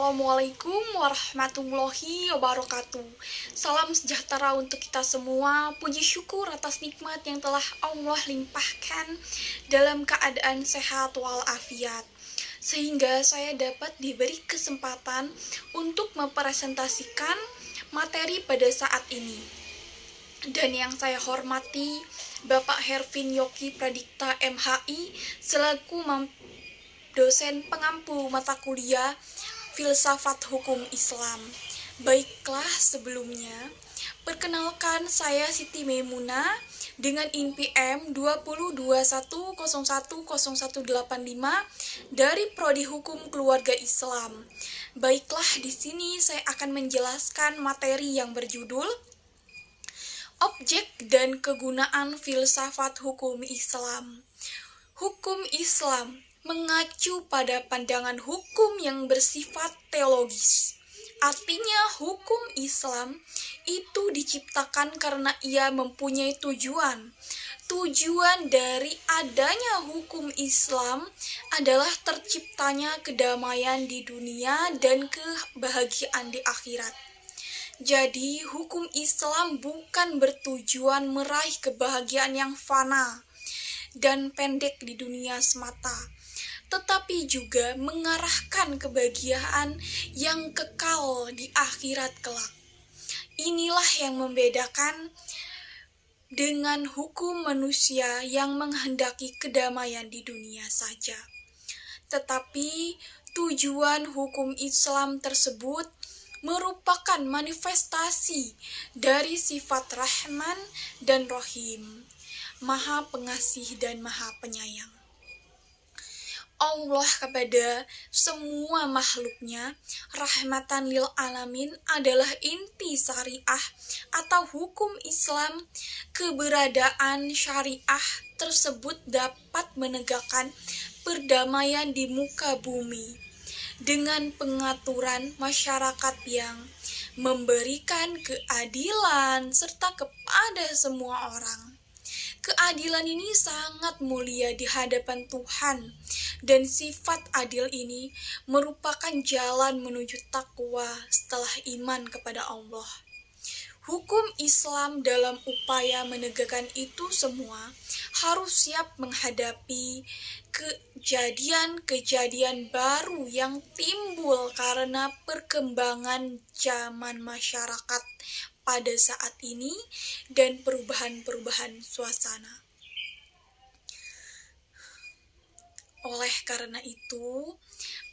Assalamualaikum warahmatullahi wabarakatuh. Salam sejahtera untuk kita semua. Puji syukur atas nikmat yang telah Allah limpahkan dalam keadaan sehat walafiat, sehingga saya dapat diberi kesempatan untuk mempresentasikan materi pada saat ini. Dan yang saya hormati Bapak Hervin Yogi Pradikta MHI selaku dosen pengampu mata kuliah Filsafat Hukum Islam. Baiklah, sebelumnya perkenalkan saya Siti Maimunah dengan INPM 2021010185 dari Prodi Hukum Keluarga Islam. Baiklah, di sini saya akan menjelaskan materi yang berjudul Objek dan Kegunaan Filsafat Hukum Islam. Hukum Islam mengacu pada pandangan hukum yang bersifat teologis. Artinya, hukum Islam itu diciptakan karena ia mempunyai tujuan. Tujuan dari adanya hukum Islam adalah terciptanya kedamaian di dunia dan kebahagiaan di akhirat. Jadi, hukum Islam bukan bertujuan meraih kebahagiaan yang fana dan pendek di dunia semata, tetapi juga mengarahkan kebahagiaan yang kekal di akhirat kelak. Inilah yang membedakan dengan hukum manusia yang menghendaki kedamaian di dunia saja. Tetapi tujuan hukum Islam tersebut merupakan manifestasi dari sifat Rahman dan Rahim, Maha Pengasih dan Maha Penyayang. Allah kepada semua makhluknya, rahmatan lil alamin, adalah inti syariah atau hukum Islam. Keberadaan syariah tersebut dapat menegakkan perdamaian di muka bumi dengan pengaturan masyarakat yang memberikan keadilan serta kepada semua orang. Keadilan ini sangat mulia di hadapan Tuhan, dan sifat adil ini merupakan jalan menuju takwa setelah iman kepada Allah. Hukum Islam dalam upaya menegakkan itu semua harus siap menghadapi kejadian-kejadian baru yang timbul karena perkembangan zaman masyarakat pada saat ini dan perubahan-perubahan suasana. Oleh karena itu,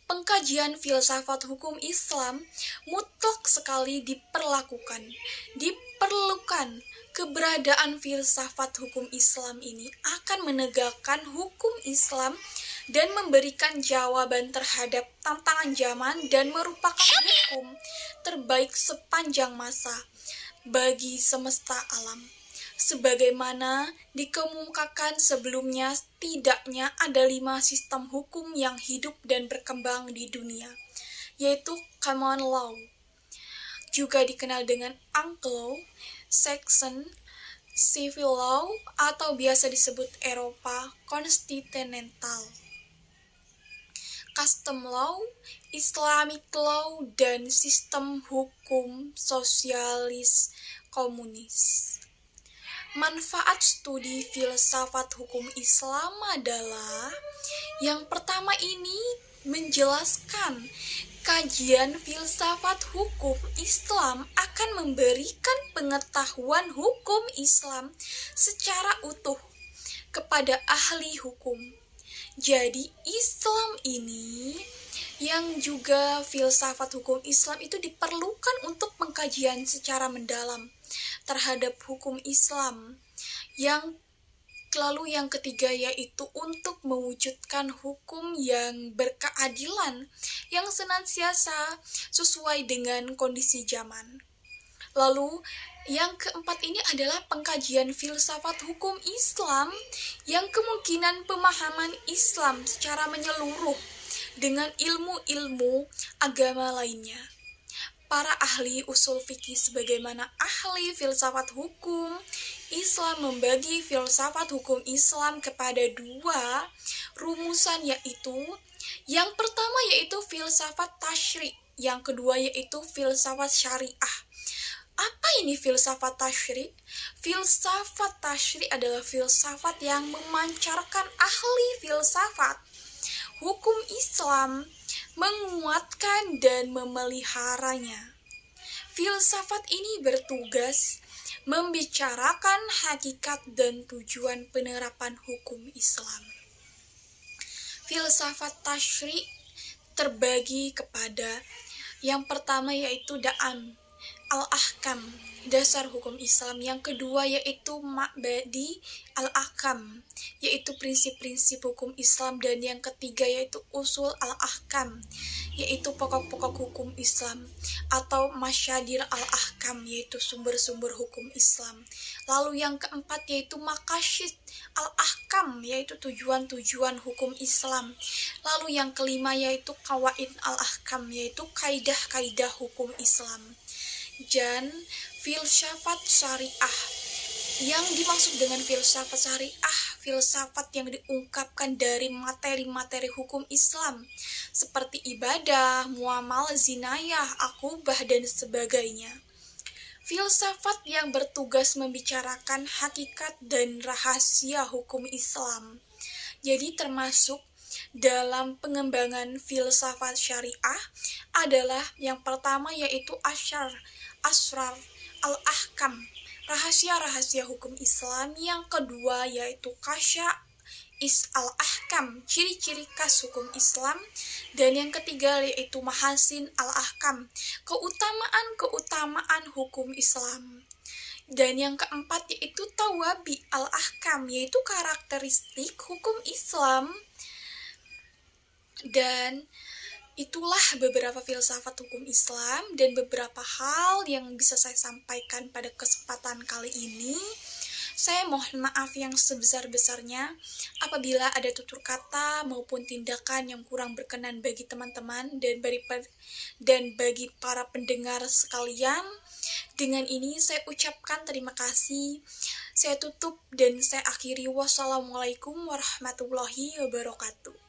pengkajian filsafat hukum Islam mutlak sekali diperlukan. Keberadaan filsafat hukum Islam ini akan menegakkan hukum Islam dan memberikan jawaban terhadap tantangan zaman dan merupakan hukum terbaik sepanjang masa bagi semesta alam. Sebagaimana dikemukakan sebelumnya, setidaknya ada 5 sistem hukum yang hidup dan berkembang di dunia, yaitu common law, juga dikenal dengan Anglo-Saxon civil law atau biasa disebut Eropa kontinental, custom law, Islamic law, dan sistem hukum sosialis komunis. Manfaat studi filsafat hukum Islam adalah yang pertama ini menjelaskan kajian filsafat hukum Islam akan memberikan pengetahuan hukum Islam secara utuh kepada ahli hukum. Jadi Islam ini yang juga filsafat hukum Islam itu diperlukan untuk pengkajian secara mendalam terhadap hukum Islam. Lalu yang ketiga yaitu untuk mewujudkan hukum yang berkeadilan yang senantiasa sesuai dengan kondisi zaman. Lalu yang keempat ini adalah pengkajian filsafat hukum Islam yang kemungkinan pemahaman Islam secara menyeluruh dengan ilmu-ilmu agama lainnya. Para ahli usul fikih sebagaimana ahli filsafat hukum Islam membagi filsafat hukum Islam kepada 2 rumusan, yaitu yang pertama yaitu filsafat tasyri' yang kedua yaitu filsafat syariah. Apa ini filsafat tasyri'? Filsafat tasyri' adalah filsafat yang memancarkan ahli filsafat hukum Islam, menguatkan dan memeliharanya. Filsafat ini bertugas membicarakan hakikat dan tujuan penerapan hukum Islam. Filsafat tasyri' terbagi kepada yang pertama yaitu da'am, al-ahkam, dasar hukum Islam. Yang kedua yaitu ma'badi al-ahkam, yaitu prinsip-prinsip hukum Islam. Dan yang ketiga yaitu usul al-ahkam, yaitu pokok-pokok hukum Islam, atau masyadir al-ahkam, yaitu sumber-sumber hukum Islam. Lalu yang keempat yaitu maqasid al-ahkam, yaitu tujuan-tujuan hukum Islam. Lalu yang kelima yaitu qawaid al-ahkam, yaitu kaidah-kaidah hukum Islam. Dan filsafat syariah, yang dimaksud dengan filsafat syariah, filsafat yang diungkapkan dari materi-materi hukum Islam seperti ibadah, muamalah, zinayah, akubah, dan sebagainya. Filsafat yang bertugas membicarakan hakikat dan rahasia hukum Islam. Jadi termasuk dalam pengembangan filsafat syariah adalah yang pertama yaitu asrar al-ahkam, rahasia-rahasia hukum Islam. Yang kedua yaitu is al-ahkam, ciri-ciri khas hukum Islam. Dan yang ketiga yaitu mahasin al-ahkam, keutamaan-keutamaan hukum Islam. Dan yang keempat yaitu tawabi al-ahkam, yaitu karakteristik hukum Islam. Dan itulah beberapa filsafat hukum Islam dan beberapa hal yang bisa saya sampaikan pada kesempatan kali ini. Saya mohon maaf yang sebesar-besarnya apabila ada tutur kata maupun tindakan yang kurang berkenan bagi teman-teman dan bagi para pendengar sekalian. Dengan ini saya ucapkan terima kasih. Saya tutup dan saya akhiri. Wassalamualaikum warahmatullahi wabarakatuh.